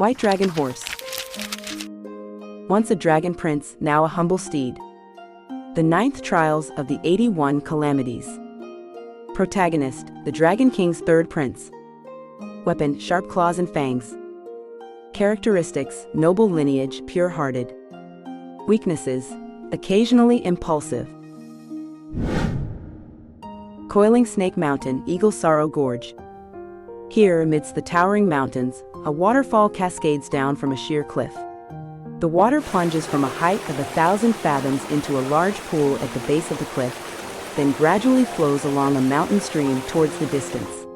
White Dragon Horse. Once a dragon prince, now a humble steed. The ninth trials of the 81 calamities. Protagonist, the Dragon King's third prince. Weapon, sharp claws and fangs. Characteristics, noble lineage, pure-hearted. Weaknesses, occasionally impulsive. Coiling Snake Mountain, Eagle Sorrow Gorge. Here, amidst the towering mountains, a waterfall cascades down from a sheer cliff. The water plunges from a height of 1,000 fathoms into a large pool at the base of the cliff, then gradually flows along a mountain stream towards the distance.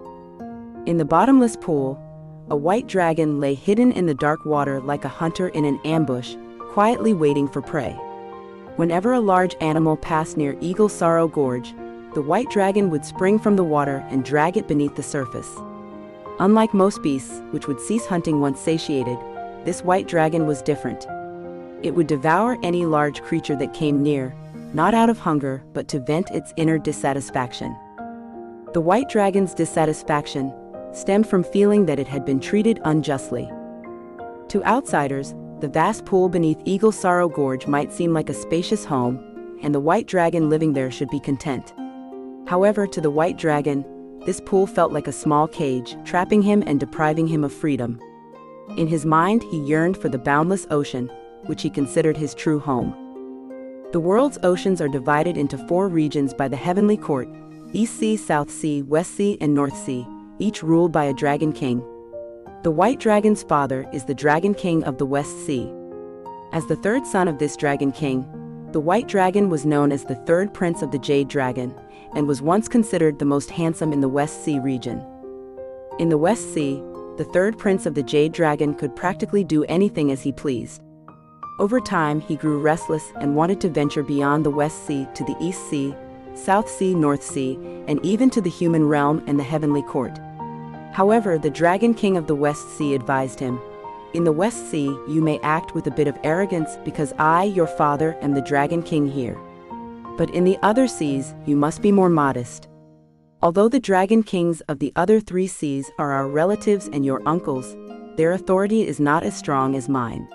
In the bottomless pool, a white dragon lay hidden in the dark water like a hunter in an ambush, quietly waiting for prey. Whenever a large animal passed near Eagle Sorrow Gorge, the white dragon would spring from the water and drag it beneath the surface. Unlike most beasts, which would cease hunting once satiated, this white dragon was different. It would devour any large creature that came near, not out of hunger, but to vent its inner dissatisfaction. The white dragon's dissatisfaction stemmed from feeling that it had been treated unjustly. To outsiders, the vast pool beneath Eagle Sorrow Gorge might seem like a spacious home, and the white dragon living there should be content. However, to the white dragon, this pool felt like a small cage, trapping him and depriving him of freedom. In his mind, he yearned for the boundless ocean, which he considered his true home. The world's oceans are divided into 4 regions by the heavenly court: East Sea, South Sea, West Sea, and North Sea, each ruled by a dragon king. The white dragon's father is the Dragon King of the West Sea. As the third son of this dragon king, the white dragon was known as the third prince of the Jade Dragon, and was once considered the most handsome in the West Sea region. In the West Sea, the third prince of the Jade Dragon could practically do anything as he pleased. Over time, he grew restless and wanted to venture beyond the West Sea to the East Sea, South Sea, North Sea, and even to the human realm and the heavenly court. However, the Dragon King of the West Sea advised him, "In the West Sea, you may act with a bit of arrogance because I, your father, am the Dragon King here. But in the other seas, you must be more modest. Although the Dragon Kings of the other 3 seas are our relatives and your uncles, their authority is not as strong as mine.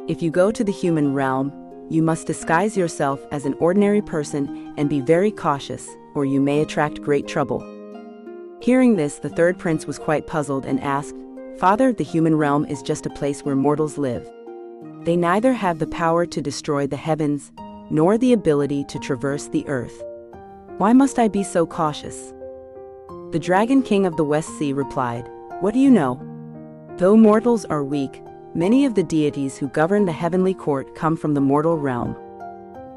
If you go to the human realm, you must disguise yourself as an ordinary person and be very cautious, or you may attract great trouble." Hearing this, the third prince was quite puzzled and asked, "Father, the human realm is just a place where mortals live. They neither have the power to destroy the heavens, nor the ability to traverse the earth. Why must I be so cautious?" The Dragon King of the West Sea replied, "What do you know? Though mortals are weak, many of the deities who govern the heavenly court come from the mortal realm.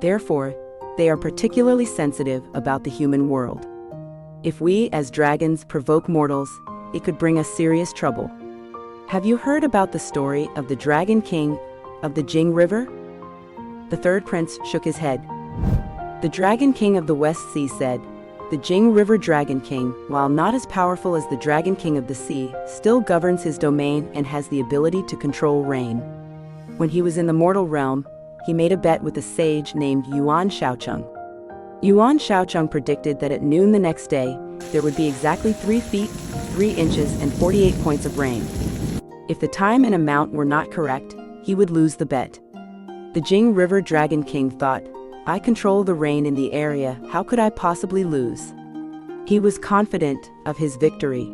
Therefore, they are particularly sensitive about the human world. If we, as dragons, provoke mortals, it could bring us serious trouble. Have you heard about the story of the Dragon King of the Jing River?" The third prince shook his head. The Dragon King of the West Sea said, "The Jing River Dragon King, while not as powerful as the Dragon King of the Sea, still governs his domain and has the ability to control rain. When he was in the mortal realm, he made a bet with a sage named Yuan Shaocheng. Yuan Shaocheng predicted that at noon the next day, there would be exactly 3 feet, 3 inches, and 48 points of rain. If the time and amount were not correct, he would lose the bet. The Jing River Dragon King thought, 'I control the rain in the area, how could I possibly lose?' He was confident of his victory.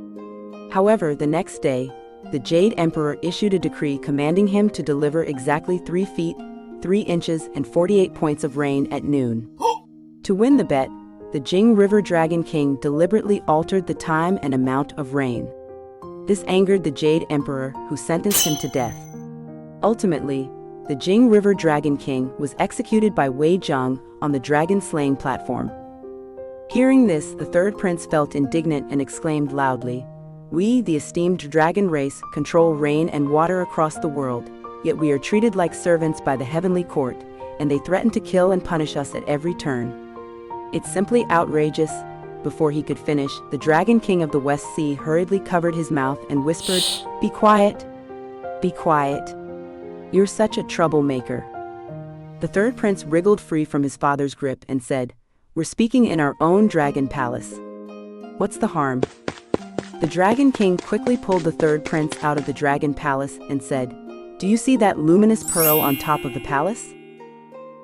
However, the next day, the Jade Emperor issued a decree commanding him to deliver exactly 3 feet, 3 inches, and 48 points of rain at noon. To win the bet, the Jing River Dragon King deliberately altered the time and amount of rain. This angered the Jade Emperor, who sentenced him to death. Ultimately, the Jing River Dragon King was executed by Wei Zheng on the dragon-slaying platform. Hearing this, the third prince felt indignant and exclaimed loudly, "We, the esteemed dragon race, control rain and water across the world, yet we are treated like servants by the heavenly court, and they threaten to kill and punish us at every turn. It's simply outrageous." Before he could finish, the Dragon King of the West Sea hurriedly covered his mouth and whispered, "Be quiet. Be quiet. You're such a troublemaker." The third prince wriggled free from his father's grip and said, "We're speaking in our own dragon palace. What's the harm?" The Dragon King quickly pulled the third prince out of the dragon palace and said, "Do you see that luminous pearl on top of the palace?"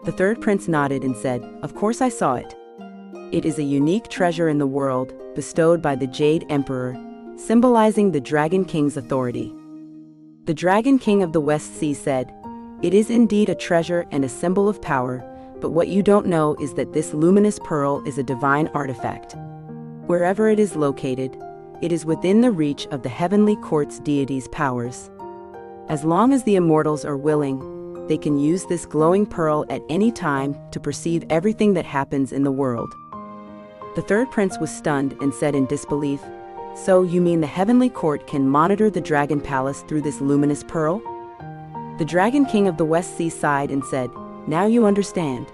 The third prince nodded and said, "Of course I saw it. It is a unique treasure in the world, bestowed by the Jade Emperor, symbolizing the Dragon King's authority." The Dragon King of the West Sea said, "It is indeed a treasure and a symbol of power, but what you don't know is that this luminous pearl is a divine artifact. Wherever it is located, it is within the reach of the heavenly court's deity's powers. As long as the immortals are willing, they can use this glowing pearl at any time to perceive everything that happens in the world." The third prince was stunned and said in disbelief, "So you mean the heavenly court can monitor the dragon palace through this luminous pearl?" The Dragon King of the West Sea sighed and said, "Now you understand.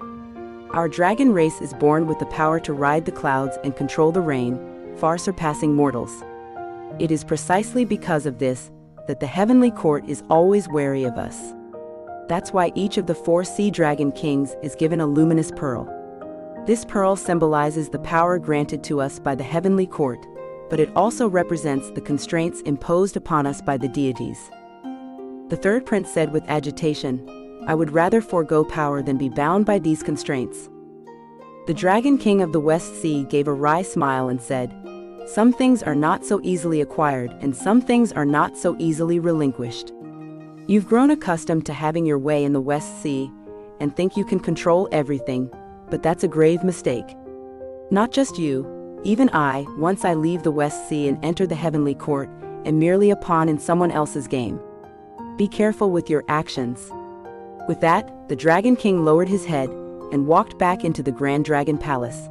Our dragon race is born with the power to ride the clouds and control the rain, far surpassing mortals. It is precisely because of this that the heavenly court is always wary of us. That's why each of the 4 sea dragon kings is given a luminous pearl. This pearl symbolizes the power granted to us by the heavenly court, but it also represents the constraints imposed upon us by the deities." The third prince said with agitation, "I would rather forego power than be bound by these constraints." The Dragon King of the West Sea gave a wry smile and said, "Some things are not so easily acquired and some things are not so easily relinquished. You've grown accustomed to having your way in the West Sea and think you can control everything, but that's a grave mistake. Not just you, even I, once I leave the West Sea and enter the heavenly court, am merely a pawn in someone else's game. Be careful with your actions." With that, the Dragon King lowered his head and walked back into the Grand Dragon Palace.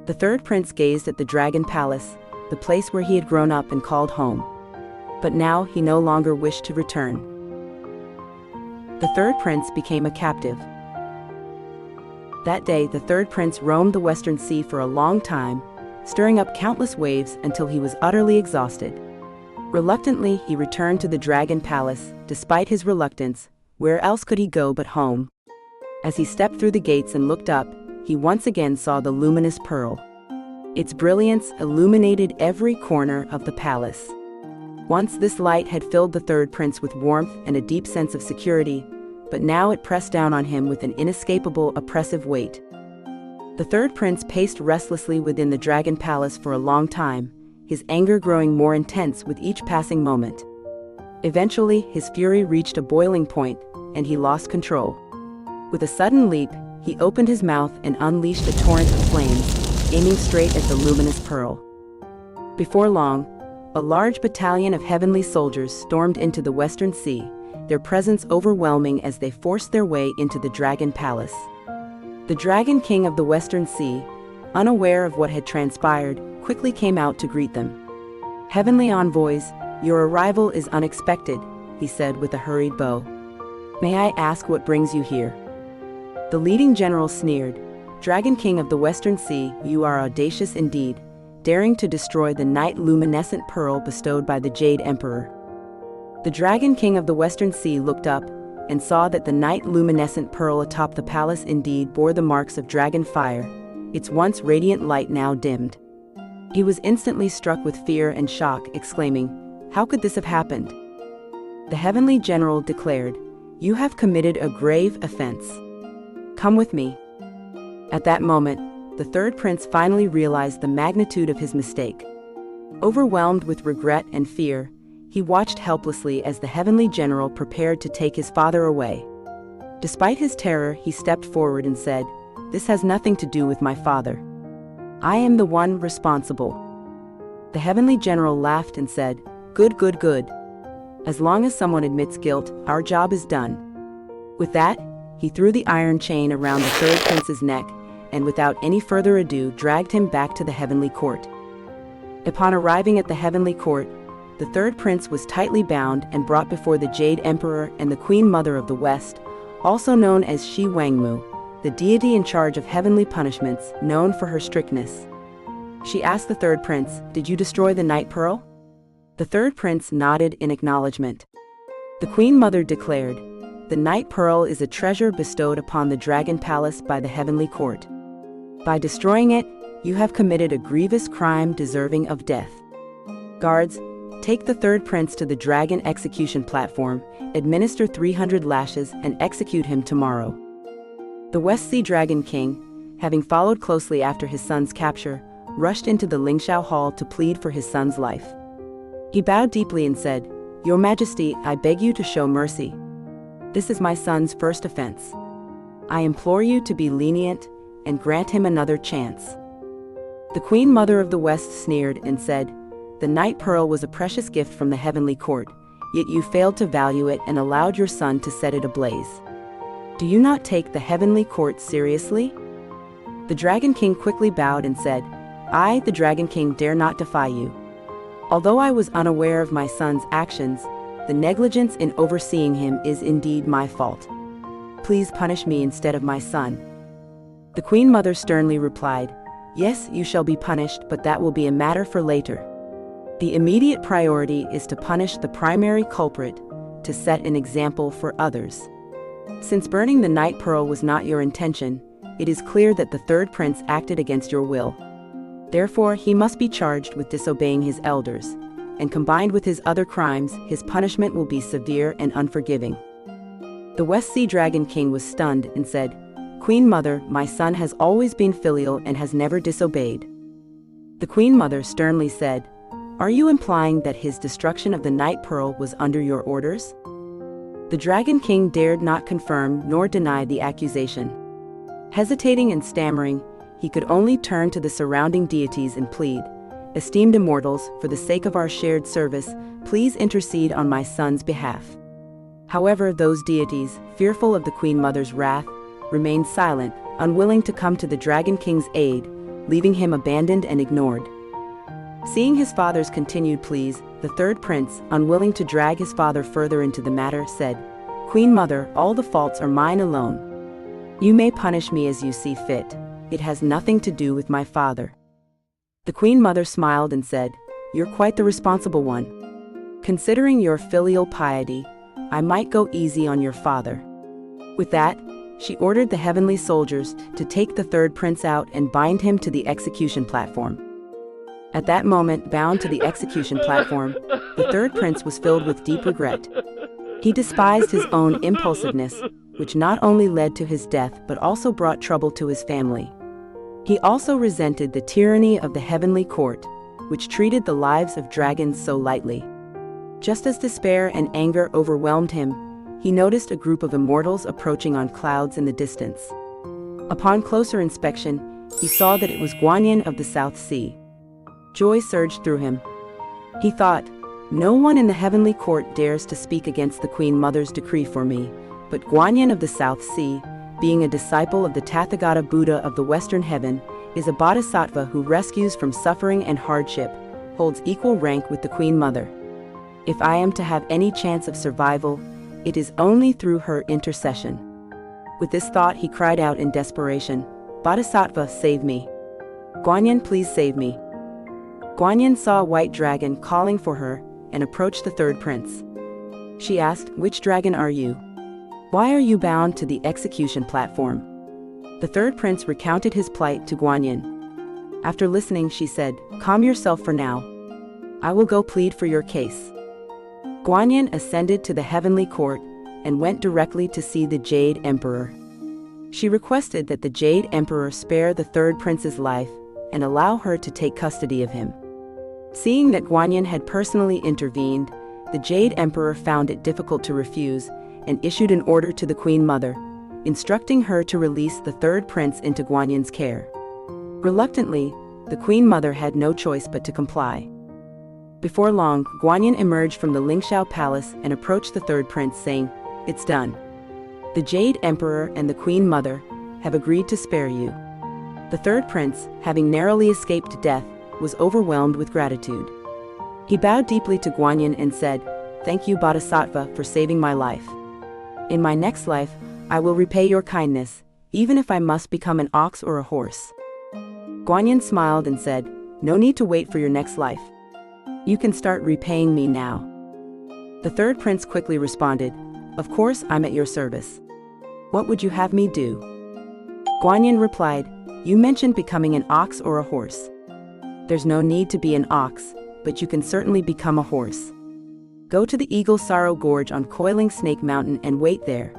The third prince gazed at the Dragon Palace, the place where he had grown up and called home. But now he no longer wished to return. The third prince became a captive. That day, the third prince roamed the Western Sea for a long time, stirring up countless waves until he was utterly exhausted. Reluctantly, he returned to the Dragon Palace. Despite his reluctance, where else could he go but home? As he stepped through the gates and looked up, he once again saw the luminous pearl. Its brilliance illuminated every corner of the palace. Once this light had filled the third prince with warmth and a deep sense of security, but now it pressed down on him with an inescapable, oppressive weight. The third prince paced restlessly within the Dragon Palace for a long time, his anger growing more intense with each passing moment. Eventually, his fury reached a boiling point, and he lost control. With a sudden leap, he opened his mouth and unleashed a torrent of flames, aiming straight at the luminous pearl. Before long, a large battalion of heavenly soldiers stormed into the Western Sea, their presence overwhelming as they forced their way into the Dragon Palace. The Dragon King of the Western Sea, unaware of what had transpired, quickly came out to greet them. "Heavenly envoys, your arrival is unexpected," he said with a hurried bow. "May I ask what brings you here?" The leading general sneered, "Dragon King of the Western Sea, you are audacious indeed, daring to destroy the night luminescent pearl bestowed by the Jade Emperor." The Dragon King of the Western Sea looked up and saw that the night luminescent pearl atop the palace indeed bore the marks of dragon fire, its once radiant light now dimmed. He was instantly struck with fear and shock, exclaiming, "How could this have happened?" The heavenly general declared, "You have committed a grave offense. Come with me." At that moment, the third prince finally realized the magnitude of his mistake. Overwhelmed with regret and fear, he watched helplessly as the heavenly general prepared to take his father away. Despite his terror, he stepped forward and said, "This has nothing to do with my father. I am the one responsible." The heavenly general laughed and said, "Good, good, good. As long as someone admits guilt, our job is done." With that, he threw the iron chain around the third prince's neck and without any further ado dragged him back to the heavenly court. Upon arriving at the heavenly court, the third prince was tightly bound and brought before the Jade Emperor and the Queen Mother of the West, also known as Shi Wangmu, the deity in charge of heavenly punishments, known for her strictness. She asked the third prince, "Did you destroy the night pearl?" The third prince nodded in acknowledgement. The Queen Mother declared, "The night pearl is a treasure bestowed upon the Dragon Palace by the heavenly court. By destroying it, you have committed a grievous crime deserving of death. Guards, take the third prince to the dragon execution platform, administer 300 lashes and execute him tomorrow. The West Sea Dragon King, having followed closely after his son's capture, rushed into the Lingxiao Hall to plead for his son's life. He bowed deeply and said, "Your Majesty, I beg you to show mercy. This is my son's first offense. I implore you to be lenient and grant him another chance." The Queen Mother of the West sneered and said, "The Night Pearl was a precious gift from the heavenly court, yet you failed to value it and allowed your son to set it ablaze. Do you not take the heavenly court seriously?" The Dragon King quickly bowed and said, "I, the Dragon King, dare not defy you. Although I was unaware of my son's actions, the negligence in overseeing him is indeed my fault. Please punish me instead of my son." The Queen Mother sternly replied, "Yes, you shall be punished, but that will be a matter for later. The immediate priority is to punish the primary culprit, to set an example for others. Since burning the Night Pearl was not your intention, it is clear that the third prince acted against your will. Therefore, he must be charged with disobeying his elders, and combined with his other crimes, his punishment will be severe and unforgiving." The West Sea Dragon King was stunned and said, "Queen Mother, my son has always been filial and has never disobeyed." The Queen Mother sternly said, "Are you implying that his destruction of the Night Pearl was under your orders?" The Dragon King dared not confirm nor deny the accusation. Hesitating and stammering, he could only turn to the surrounding deities and plead, "Esteemed immortals, for the sake of our shared service, please intercede on my son's behalf." However, those deities, fearful of the Queen Mother's wrath, remained silent, unwilling to come to the Dragon King's aid, leaving him abandoned and ignored. Seeing his father's continued pleas, the third prince, unwilling to drag his father further into the matter, said, "Queen Mother, all the faults are mine alone. You may punish me as you see fit. It has nothing to do with my father." The Queen Mother smiled and said, "You're quite the responsible one. Considering your filial piety, I might go easy on your father." With that, she ordered the heavenly soldiers to take the third prince out and bind him to the execution platform. At that moment, bound to the execution platform, the third prince was filled with deep regret. He despised his own impulsiveness, which not only led to his death but also brought trouble to his family. He also resented the tyranny of the heavenly court, which treated the lives of dragons so lightly. Just as despair and anger overwhelmed him, he noticed a group of immortals approaching on clouds in the distance. Upon closer inspection, he saw that it was Guanyin of the South Sea. Joy surged through him. He thought, "No one in the heavenly court dares to speak against the Queen Mother's decree for me, but Guanyin of the South Sea, being a disciple of the Tathagata Buddha of the Western Heaven, is a bodhisattva who rescues from suffering and hardship, holds equal rank with the Queen Mother. If I am to have any chance of survival, it is only through her intercession." With this thought, he cried out in desperation, "Bodhisattva, save me. Guanyin, please save me." Guanyin saw a white dragon calling for her and approached the third prince. She asked, "Which dragon are you? Why are you bound to the execution platform?" The third prince recounted his plight to Guanyin. After listening, she said, "Calm yourself for now. I will go plead for your case." Guanyin ascended to the heavenly court and went directly to see the Jade Emperor. She requested that the Jade Emperor spare the third prince's life and allow her to take custody of him. Seeing that Guanyin had personally intervened, the Jade Emperor found it difficult to refuse and issued an order to the Queen Mother, instructing her to release the third prince into Guanyin's care. Reluctantly, the Queen Mother had no choice but to comply. Before long, Guanyin emerged from the Lingxiao Palace and approached the third prince, saying, "It's done. The Jade Emperor and the Queen Mother have agreed to spare you." The third prince, having narrowly escaped death, was overwhelmed with gratitude. He bowed deeply to Guanyin and said, "Thank you, Bodhisattva, for saving my life. In my next life, I will repay your kindness, even if I must become an ox or a horse." Guanyin smiled and said, "No need to wait for your next life. You can start repaying me now." The third prince quickly responded, "Of course, I'm at your service. What would you have me do?" Guanyin replied, "You mentioned becoming an ox or a horse. There's no need to be an ox, but you can certainly become a horse. Go to the Eagle Sorrow Gorge on Coiling Snake Mountain and wait there.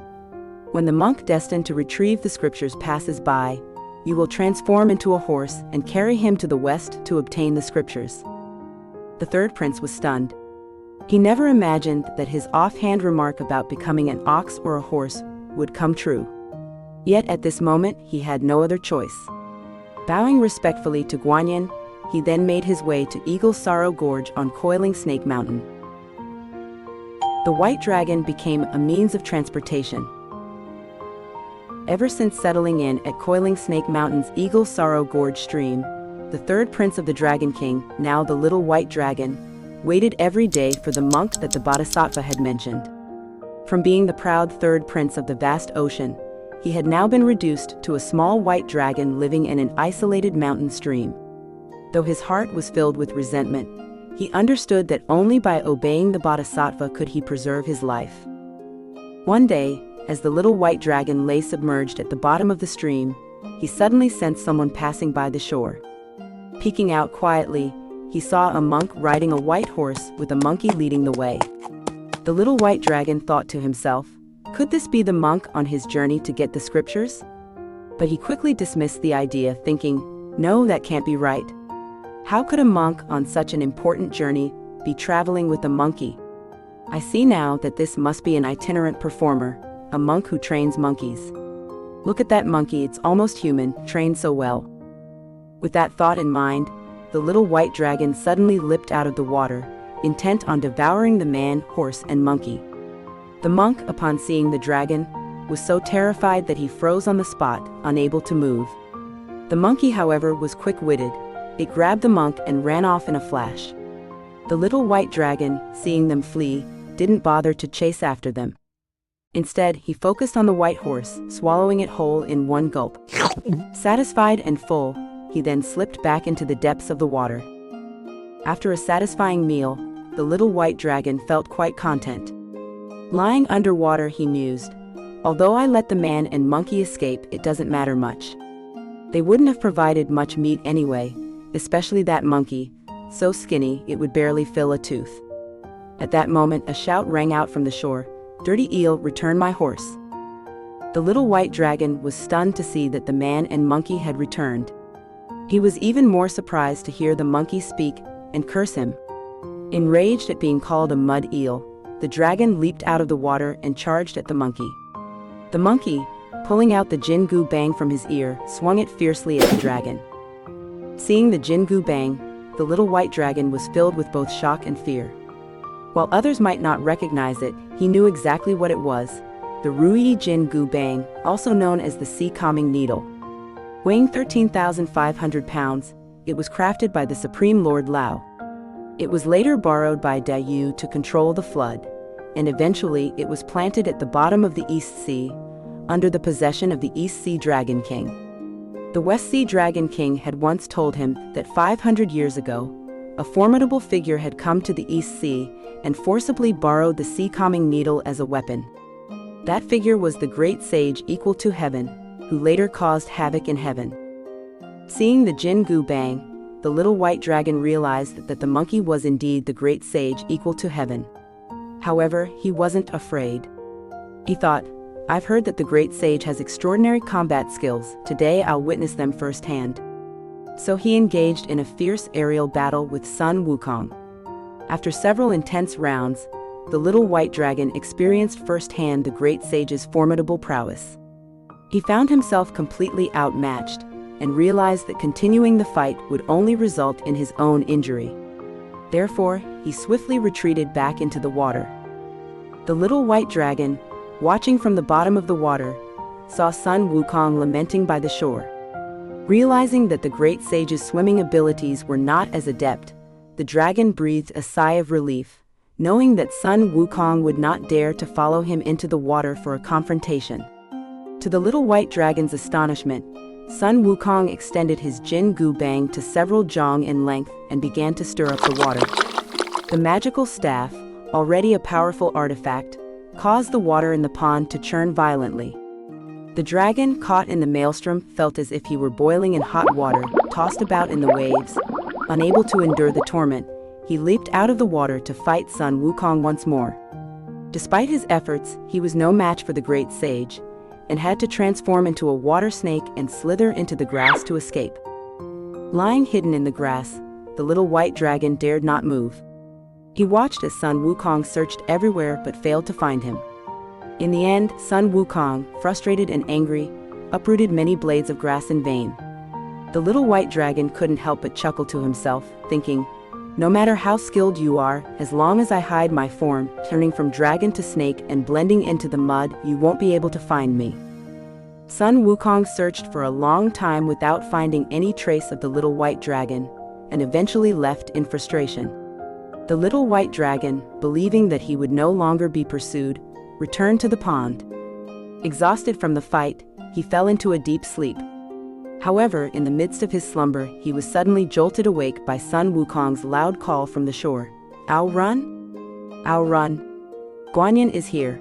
When the monk destined to retrieve the scriptures passes by, you will transform into a horse and carry him to the west to obtain the scriptures." The third prince was stunned. He never imagined that his offhand remark about becoming an ox or a horse would come true. Yet at this moment he had no other choice. Bowing respectfully to Guanyin, he then made his way to Eagle Sorrow Gorge on Coiling Snake Mountain. The white dragon became a means of transportation. Ever since settling in at Coiling Snake Mountain's Eagle Sorrow Gorge stream, the third prince of the Dragon King, now the little white dragon, waited every day for the monk that the Bodhisattva had mentioned. From being the proud third prince of the vast ocean, he had now been reduced to a small white dragon living in an isolated mountain stream. Though his heart was filled with resentment, he understood that only by obeying the Bodhisattva could he preserve his life. One day, as the little white dragon lay submerged at the bottom of the stream, he suddenly sensed someone passing by the shore. Peeking out quietly, he saw a monk riding a white horse with a monkey leading the way. The little white dragon thought to himself, could this be the monk on his journey to get the scriptures? But he quickly dismissed the idea, thinking, no, that can't be right. How could a monk on such an important journey be traveling with a monkey? I see now that this must be an itinerant performer, a monk who trains monkeys. Look at that monkey, it's almost human, trained so well. With that thought in mind, the little white dragon suddenly leapt out of the water, intent on devouring the man, horse, and monkey. The monk, upon seeing the dragon, was so terrified that he froze on the spot, unable to move. The monkey, however, was quick-witted. It grabbed the monk and ran off in a flash. The little white dragon, seeing them flee, didn't bother to chase after them. Instead, he focused on the white horse, swallowing it whole in one gulp. Satisfied and full, he then slipped back into the depths of the water. After a satisfying meal, the little white dragon felt quite content. Lying underwater, he mused, although I let the man and monkey escape, it doesn't matter much. They wouldn't have provided much meat anyway, especially that monkey, so skinny it would barely fill a tooth. At that moment, a shout rang out from the shore, "Dirty eel, return my horse." The little white dragon was stunned to see that the man and monkey had returned. He was even more surprised to hear the monkey speak and curse him. Enraged at being called a mud eel, the dragon leaped out of the water and charged at the monkey. The monkey, pulling out the Jingu Bang from his ear, swung it fiercely at the dragon. Seeing the Jingu Bang, the little white dragon was filled with both shock and fear. While others might not recognize it, he knew exactly what it was, the Ruyi Jingu Bang, also known as the Sea Calming Needle. Weighing 13,500 pounds, it was crafted by the Supreme Lord Lao. It was later borrowed by Dayu to control the flood, and eventually it was planted at the bottom of the East Sea, under the possession of the East Sea Dragon King. The West Sea Dragon King had once told him that 500 years ago, a formidable figure had come to the East Sea and forcibly borrowed the sea calming needle as a weapon. That figure was the great sage equal to heaven, who later caused havoc in heaven. Seeing the Jingu Bang, the little white dragon realized that the monkey was indeed the great sage equal to heaven. However, he wasn't afraid. He thought, I've heard that the great sage has extraordinary combat skills, today I'll witness them firsthand. So he engaged in a fierce aerial battle with son Wukong. After several intense rounds, the little white dragon experienced firsthand the great sage's formidable prowess. He found himself completely outmatched, and realized that continuing the fight would only result in his own injury. Therefore, he swiftly retreated back into the water. The little white dragon, watching from the bottom of the water, saw son Wukong lamenting by the shore. Realizing that the great sage's swimming abilities were not as adept, the dragon breathed a sigh of relief, knowing that son Wukong would not dare to follow him into the water for a confrontation. To the little white dragon's astonishment, son Wukong extended his Jingu Bang to several zhong in length and began to stir up the water. The magical staff, already a powerful artifact, caused the water in the pond to churn violently. The dragon, caught in the maelstrom, felt as if he were boiling in hot water, tossed about in the waves. Unable to endure the torment, he leaped out of the water to fight Sun Wukong once more. Despite his efforts, he was no match for the great sage, and had to transform into a water snake and slither into the grass to escape. Lying hidden in the grass, the little white dragon dared not move. He watched as Sun Wukong searched everywhere but failed to find him. In the end, Sun Wukong, frustrated and angry, uprooted many blades of grass in vain. The little white dragon couldn't help but chuckle to himself, thinking, "No matter how skilled you are, as long as I hide my form, turning from dragon to snake and blending into the mud, you won't be able to find me." Sun Wukong searched for a long time without finding any trace of the little white dragon, and eventually left in frustration. The little white dragon, believing that he would no longer be pursued, returned to the pond. Exhausted from the fight, he fell into a deep sleep. However, in the midst of his slumber, he was suddenly jolted awake by Sun Wukong's loud call from the shore. "I'll run? I'll run. Guanyin is here."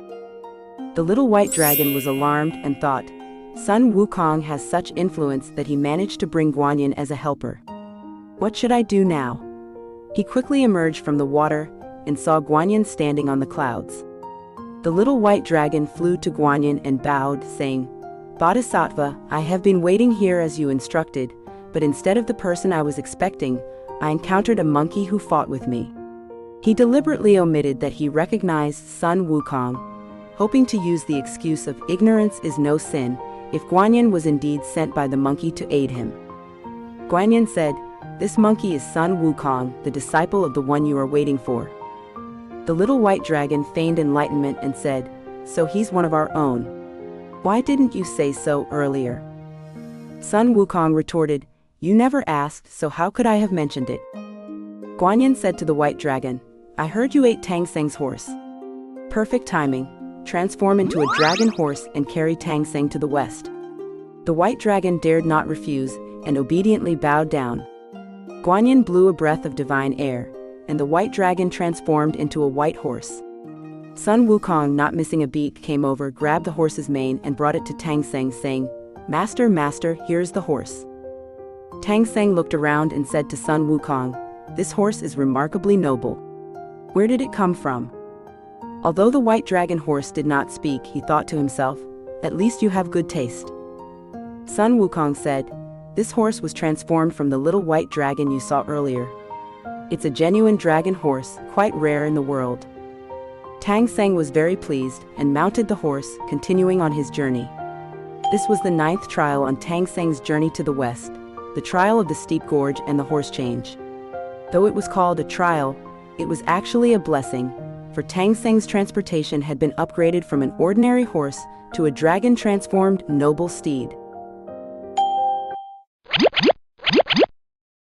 The little white dragon was alarmed and thought, Sun Wukong has such influence that he managed to bring Guanyin as a helper. What should I do now? He quickly emerged from the water and saw Guanyin standing on the clouds. The little white dragon flew to Guanyin and bowed, saying, "Bodhisattva, I have been waiting here as you instructed, but instead of the person I was expecting, I encountered a monkey who fought with me." He deliberately omitted that he recognized Sun Wukong, hoping to use the excuse of ignorance is no sin, if Guanyin was indeed sent by the monkey to aid him. Guanyin said, "This monkey is Sun Wukong, the disciple of the one you are waiting for." The little white dragon feigned enlightenment and said, "So he's one of our own. Why didn't you say so earlier?" Sun Wukong retorted, "You never asked, so how could I have mentioned it?" Guanyin said to the white dragon, "I heard you ate Tang Sang's horse. Perfect timing. Transform into a dragon horse and carry Tang Sang to the west." The white dragon dared not refuse, and obediently bowed down. Guanyin blew a breath of divine air, and the white dragon transformed into a white horse. Sun Wukong, not missing a beat, came over, grabbed the horse's mane and brought it to Tang Sang, saying, "Master, master, here's the horse." Tang Sang looked around and said to Sun Wukong, "This horse is remarkably noble. Where did it come from?" Although the white dragon horse did not speak, he thought to himself, "At least you have good taste." Sun Wukong said, "This horse was transformed from the little white dragon you saw earlier. It's a genuine dragon horse, quite rare in the world." Tang Sang was very pleased and mounted the horse, continuing on his journey. This was the 9th trial on Tang Sang's journey to the west, the trial of the steep gorge and the horse change. Though it was called a trial, it was actually a blessing, for Tang Sang's transportation had been upgraded from an ordinary horse to a dragon-transformed noble steed.